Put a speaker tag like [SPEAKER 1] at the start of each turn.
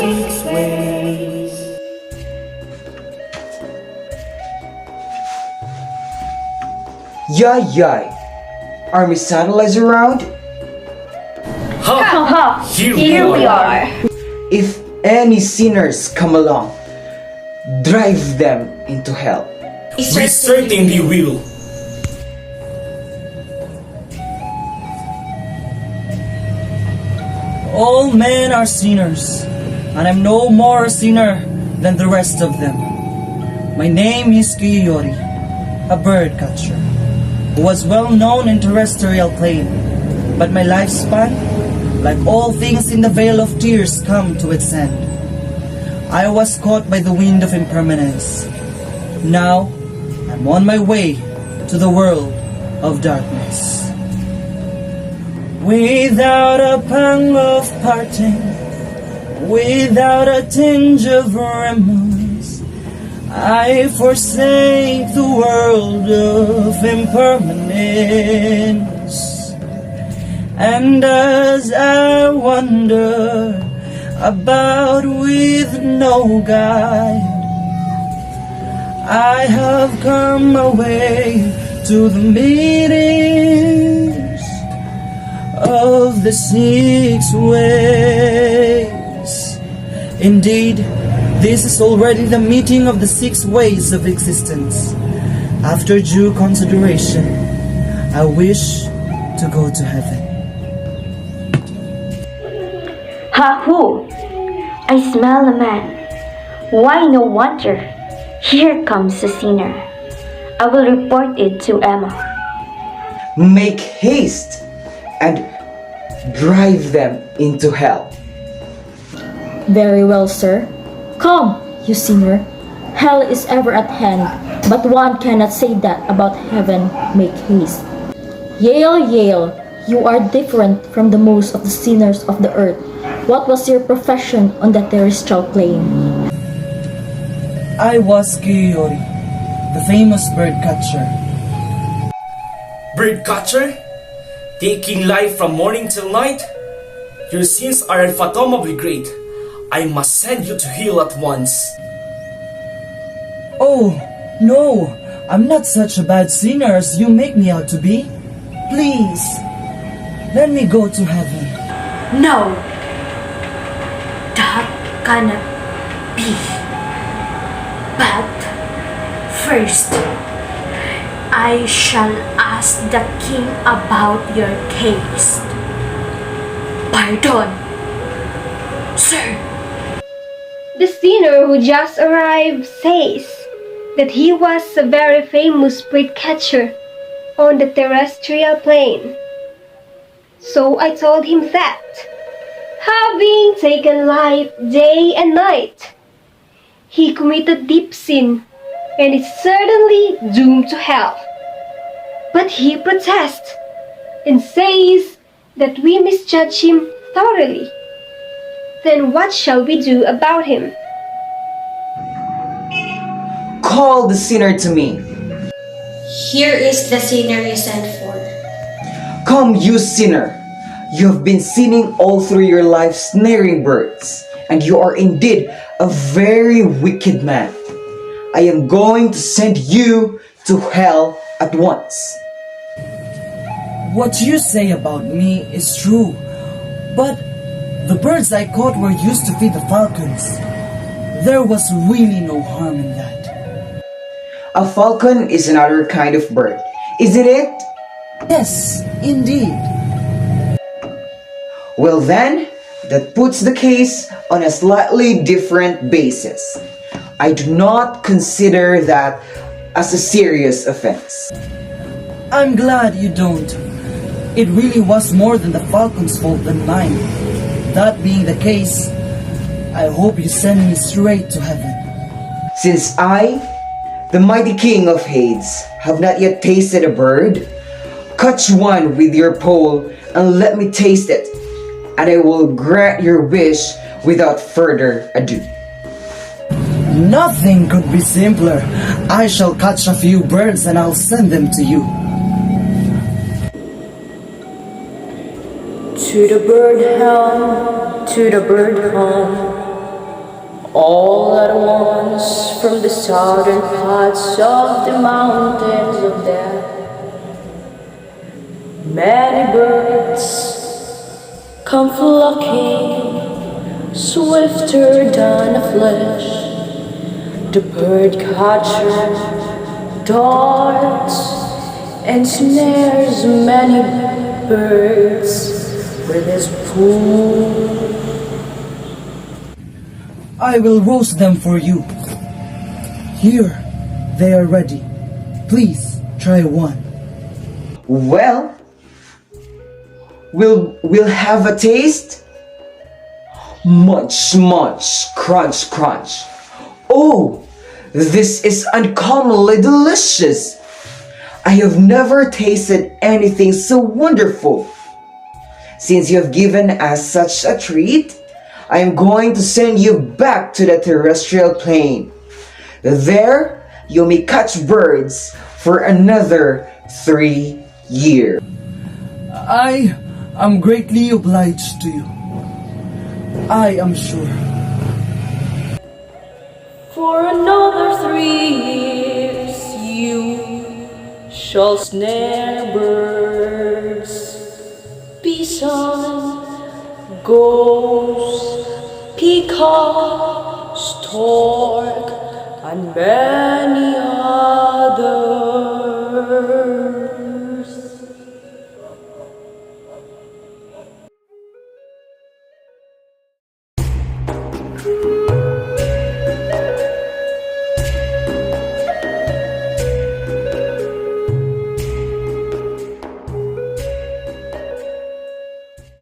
[SPEAKER 1] six ways.
[SPEAKER 2] Yay yay! Are Miss Satellites around?
[SPEAKER 1] Ha! Here we are.
[SPEAKER 2] If any sinners come along, drive them into hell.
[SPEAKER 1] We certainly will.
[SPEAKER 3] All men are sinners, and I'm no more a sinner than the rest of them. My name is Kiyori, a bird catcher, who was well known in terrestrial plane. But my lifespan, like all things in the Vale of Tears, come to its end. I was caught by the wind of impermanence. Now, I'm on my way to the world of darkness. Without a pang of parting, without a tinge of remorse, I forsake the world of impermanence. And as I wander about with no guide, I have come away to the meetings of the six ways. Indeed, this is already the meeting of the six ways of existence. After due consideration, I wish to go to heaven.
[SPEAKER 4] Ha-hoo! I smell a man. Why no wonder? Here comes a sinner. I will report it to Emma.
[SPEAKER 2] Make haste and drive them into hell.
[SPEAKER 5] Very well, sir. Come, you sinner. Hell is ever at hand, but one cannot say that about heaven. Make haste. Yale, Yale, you are different from the most of the sinners of the earth. What was your profession on the terrestrial plane?
[SPEAKER 3] I was Kiyori, the famous bird catcher.
[SPEAKER 1] Bird catcher? Taking life from morning till night? Your sins are unfathomably great. I must send you to hell at once.
[SPEAKER 3] Oh, no, I'm not such a bad sinner as you make me out to be. Please, let me go to heaven.
[SPEAKER 6] No, that cannot be. But first, I shall ask the king about your case. Pardon, sir.
[SPEAKER 7] The sinner who just arrived says that he was a very famous bird catcher on the terrestrial plane. So I told him that, having taken life day and night, he committed deep sin and is certainly doomed to hell. But he protests and says that we misjudge him thoroughly. Then what shall we do about him?
[SPEAKER 2] Call the sinner to me.
[SPEAKER 8] Here is the sinner you sent for.
[SPEAKER 2] Come, you sinner. You have been sinning all through your life, snaring birds, and you are indeed a very wicked man. I am going to send you to hell at once.
[SPEAKER 3] What you say about me is true, but the birds I caught were used to feed the falcons. There was really no harm in that.
[SPEAKER 2] A falcon is another kind of bird, isn't it?
[SPEAKER 3] Yes, indeed.
[SPEAKER 2] Well then, that puts the case on a slightly different basis. I do not consider that as a serious offense.
[SPEAKER 3] I'm glad you don't. It really was more than the falcon's fault than mine. That being the case, I hope you send me straight to heaven.
[SPEAKER 2] Since I, the mighty king of Hades, have not yet tasted a bird, catch one with your pole and let me taste it, and I will grant your wish without further ado.
[SPEAKER 3] Nothing could be simpler. I shall catch a few birds and I'll send them to you.
[SPEAKER 5] To the bird home, to the bird home,
[SPEAKER 9] All at once from the southern parts of the mountains of death, many birds come flocking, swifter than a flash. The bird catcher darts and snares many birds with his pool.
[SPEAKER 3] I will roast them for you. Here, they are ready. Please try one.
[SPEAKER 2] Well, we'll have a taste. Munch, munch, crunch, crunch. Oh, this is uncommonly delicious. I have never tasted anything so wonderful. Since you have given us such a treat, I am going to send you back to the terrestrial plane. There, you may catch birds for another 3 years.
[SPEAKER 3] I am greatly obliged to you. I am sure.
[SPEAKER 9] For another 3 years you shall snare birds, bison, ghosts, peacock, stork, and many others.